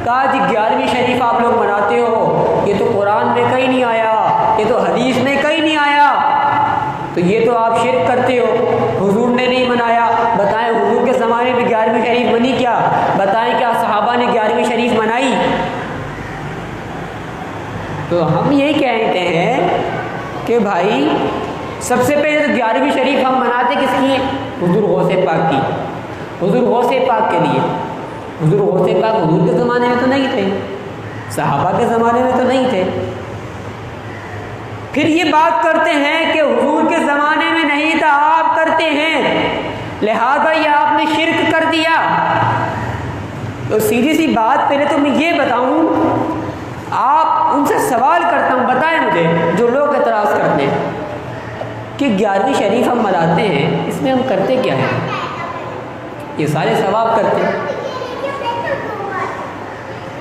کہا جی 11ویں شریف آپ لوگ مناتے ہو، یہ تو قرآن میں کہیں نہیں آیا، یہ تو حدیث میں کہیں نہیں آیا، تو یہ تو آپ شرک کرتے ہو، حضور نے نہیں منایا۔ بتائیں حضور کے زمانے میں 11ویں شریف بنی کیا؟ بتائیں کیا صحابہ نے 11ویں شریف منائی؟ تو ہم یہی کہتے ہیں کہ بھائی سب سے پہلے تو 11ویں شریف ہم مناتے کس کی ہیں؟ حضور غوث پاک کی، حضور غوث پاک کے لیے۔ حضور غوث پاک حضور کے زمانے میں تو نہیں تھے، صحابہ کے زمانے میں تو نہیں تھے۔ پھر یہ بات کرتے ہیں کہ حضور کے زمانے میں نہیں تھا، آپ کرتے ہیں، لہذا یہ آپ نے شرک کر دیا۔ تو سیدھی سی بات پہلے تو میں یہ بتاؤں، آپ ان سے سوال کرتا ہوں، بتائیں مجھے جو لوگ اعتراض کرتے ہیں کہ 11ویں شریف ہم مناتے ہیں، اس میں ہم کرتے کیا ہیں؟ یہ سارے ثواب کرتے ہیں۔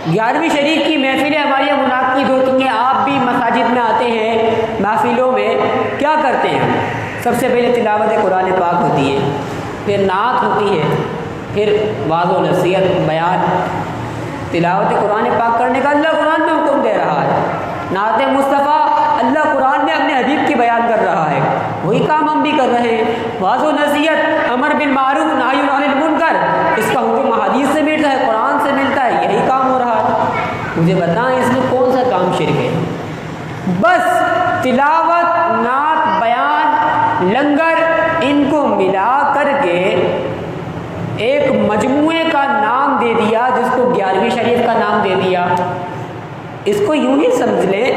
11ویں شریف کی محفلیں ہماری یہاں منعقد ہوتی ہیں، آپ بھی مساجد میں آتے ہیں، محفلوں میں کیا کرتے ہیں؟ سب سے پہلے تلاوت قرآن پاک ہوتی ہے، پھر نعت ہوتی ہے، پھر وعظ و نصیحت، بیان۔ تلاوت قرآن پاک کرنے کا اللہ قرآن میں حکم دے رہا ہے، نعت مصطفیٰ اللہ قرآن میں اپنے حبیب کی بیان کر رہا ہے، وہی کام ہم بھی کر رہے ہیں۔ وعظ و نصیحت، امر بالمعروف نہی عن المنکر، اس کا حکم حدیث سے ملتا ہے، قرآن سے ملتا ہے، یہی کام ہو رہا ہے۔ مجھے بتائیں اس میں کون سا کام شرک ہے؟ بس تلاوت، نعت، بیان، لنگر، ان کو ملا کر کے ایک مجموعے کا نام دے دیا، جس کو 11ویں شریف کا نام دے دیا۔ اس کو یوں ہی سمجھ لیں،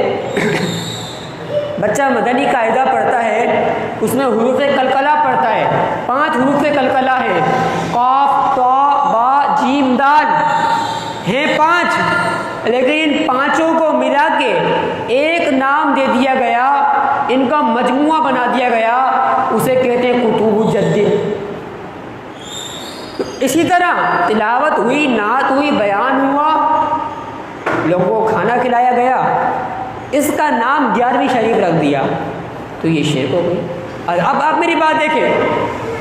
بچہ مدنی قاعدہ پڑھتا ہے، اس میں حروف قلقلہ پڑھتا ہے، 5 حروف قلقلہ ہے، قاف، طا، با، جیم، دال ہیں 5، لیکن ان 5 کو ملا کے ایک نام دے دیا گیا، ان کا مجموعہ بنا دیا گیا، اسے کہتے ہیں کتب جدید۔ اسی طرح تلاوت ہوئی، نعت ہوئی، بیان ہوا، لوگوں کو کھانا کھلایا گیا، اس کا نام 11ویں شریف رکھ دیا، تو یہ شرک ہو گئی۔ اور اب آپ میری بات دیکھیں،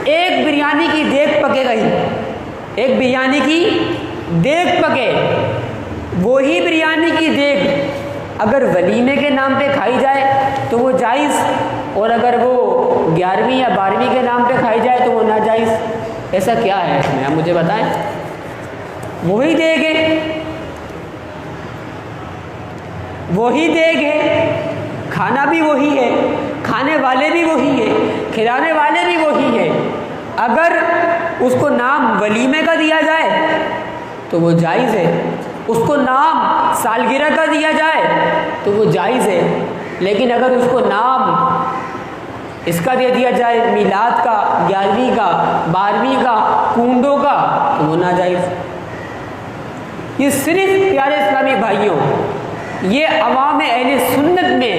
ایک بریانی کی دیگ پکے گئی، ایک بریانی کی دیگ پکے، وہی بریانی کی دیگ اگر ولیمے کے نام پہ کھائی جائے تو وہ جائز، اور اگر وہ 11ویں یا 12ویں کے نام پہ کھائی جائے تو وہ ناجائز۔ ایسا کیا ہے اس میں؟ آپ مجھے بتائیں۔ وہی دیگ ہے، وہی دیگ ہے، کھانا بھی وہی ہے، کھانے والے بھی وہی ہے، کھلانے والے بھی وہی ہے، اگر اس کو نام ولیمے کا دیا جائے تو وہ جائز ہے، اس کو نام سالگرہ کا دیا جائے تو وہ جائز ہے، لیکن اگر اس کو نام اس کا دے دیا جائے میلاد کا، 11ویں کا، 12ویں کا، کنڈوں کا، تو وہ ناجائز۔ یہ صرف پیارے اسلامی بھائیوں، یہ عوام اہل سنت میں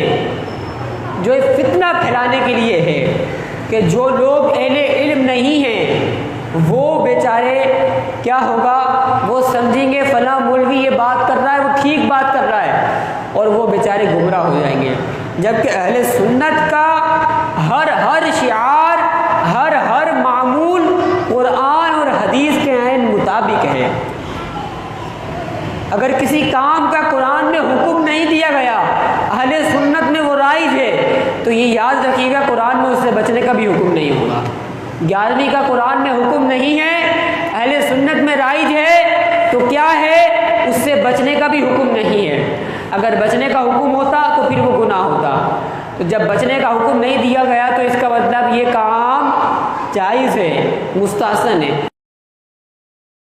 جو فتنہ پھیلانے کے لیے ہے کہ جو لوگ اہل علم نہیں ہیں وہ بیچارے کیا ہوگا، وہ سمجھیں گے فلاں مولوی یہ بات کر رہا ہے، وہ ٹھیک بات کر رہا ہے، اور وہ بیچارے گمراہ ہو جائیں گے، جبکہ اہل سنت کا ہر شعار، ہر معمول قرآن اور حدیث کے عین مطابق ہے۔ اگر کسی کام کا قرآن میں حکم نہیں دیا گیا، اہل سنت میں وہ رائج ہے، تو یہ یاد رکھیے گا قرآن میں اس سے بچنے کا بھی حکم نہیں ہوگا۔ 11ویں کا قرآن میں حکم نہیں ہے، اہل سنت میں رائج ہے، تو کیا ہے؟ اس سے بچنے کا بھی حکم نہیں ہے۔ اگر بچنے کا حکم ہوتا تو پھر وہ گناہ ہوتا، تو جب بچنے کا حکم نہیں دیا گیا تو اس کا مطلب یہ کام جائز ہے، مستحسن ہے۔